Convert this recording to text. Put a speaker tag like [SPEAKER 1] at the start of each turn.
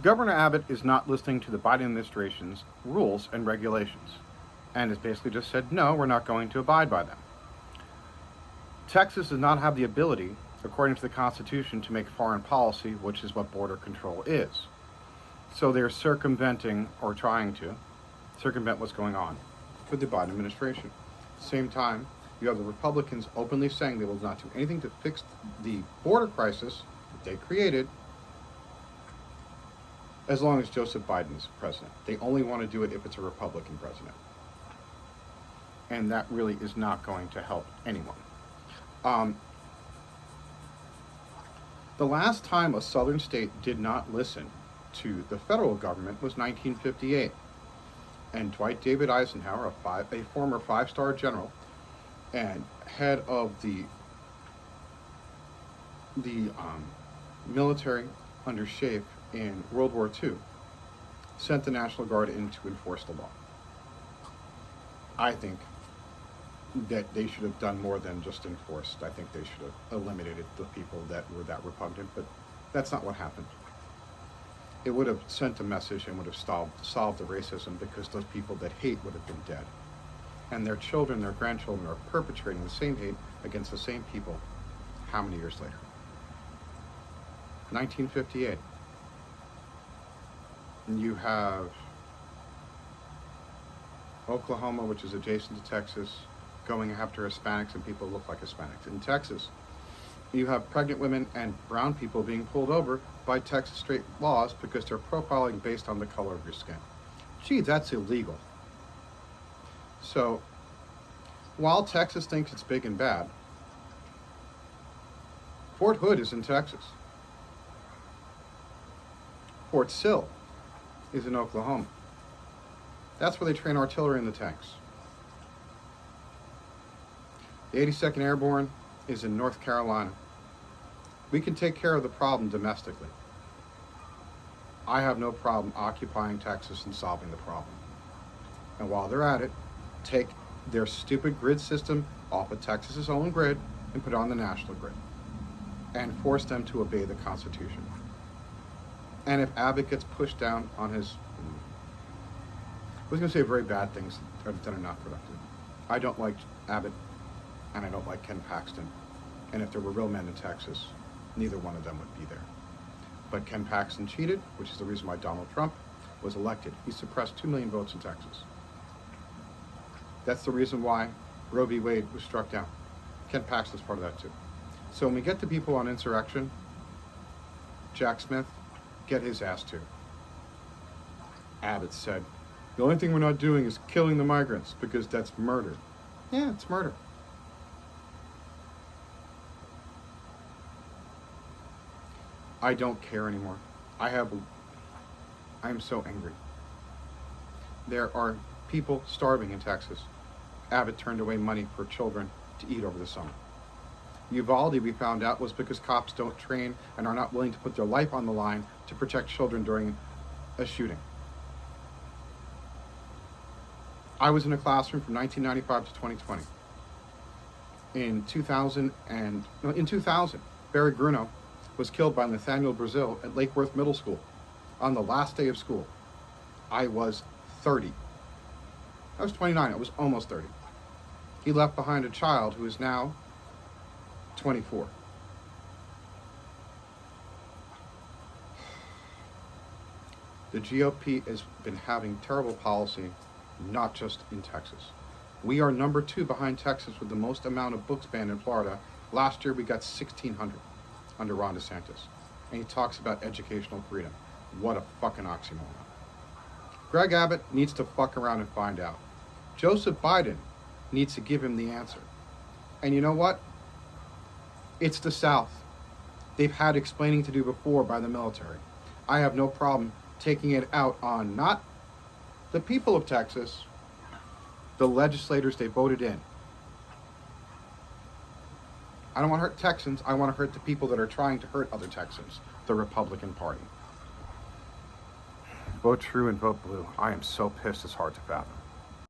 [SPEAKER 1] Governor Abbott is not listening to the Biden administration's rules and regulations and has basically just said, no, we're not going to abide by them. Texas does not have the ability, according to the Constitution, to make foreign policy, which is what border control is. So they're circumventing, or trying to circumvent, what's going on with the Biden administration. At the same time, you have the Republicans openly saying they will not do anything to fix the border crisis that they created as long as Joseph Biden is president. They only want to do it if it's a Republican president. And that really is not going to help anyone. The last time a southern state did not listen to the federal government was 1958. And Dwight David Eisenhower, a former five-star general and head of the military under SHAEF in World War II, sent the National Guard in to enforce the law. I think that they should have done more than just enforced. I think they should have eliminated the people that were that repugnant, but that's not what happened. It would have sent a message and would have solved the racism, because those people that hate would have been dead. And their children, their grandchildren are perpetrating the same hate against the same people how many years later? 1958. And you have Oklahoma, which is adjacent to Texas, going after Hispanics and people who look like Hispanics. In Texas, you have pregnant women and brown people being pulled over by Texas state laws because they're profiling based on the color of your skin. Gee, that's illegal. So, while Texas thinks it's big and bad, Fort Hood is in Texas. Fort Sill is in Oklahoma. That's where they train artillery in the tanks. The 82nd Airborne is in North Carolina. We can take care of the problem domestically. I have no problem occupying Texas and solving the problem. And while they're at it, take their stupid grid system off of Texas's own grid and put it on the national grid. And force them to obey the Constitution. And if Abbott gets pushed down on his... I was going to say very bad things that are not productive. I don't like Abbott, and I don't like Ken Paxton. And if there were real men in Texas, neither one of them would be there. But Ken Paxton cheated, which is the reason why Donald Trump was elected. He suppressed 2 million votes in Texas. That's the reason why Roe v. Wade was struck down. Ken Paxton's part of that too. So when we get to people on insurrection, Jack Smith, get his ass too. Abbott said, the only thing we're not doing is killing the migrants because that's murder. Yeah, it's murder. I don't care anymore. I am so angry. There are people starving in Texas. Abbott turned away money for children to eat over the summer. Uvalde, we found out, was because cops don't train and are not willing to put their life on the line to protect children during a shooting. I was in a classroom from 1995 to 2020. In 2000, Barry Gruno was killed by Nathaniel Brazil at Lake Worth Middle School on the last day of school. I was 30. I was 29. I was almost 30. He left behind a child who is now 24. The GOP has been having terrible policy, not just in Texas. We are number 2 behind Texas with the most amount of books banned in Florida. Last year we got 1,600 under Ron DeSantis. And he talks about educational freedom. What a fucking oxymoron. Greg Abbott needs to fuck around and find out. Joseph Biden needs to give him the answer. And you know what? It's the South. They've had explaining to do before by the military. I have no problem taking it out on not the people of Texas, the legislators they voted in. I don't want to hurt Texans. I want to hurt the people that are trying to hurt other Texans, the Republican Party. Vote true and vote blue. I am so pissed it's hard to fathom.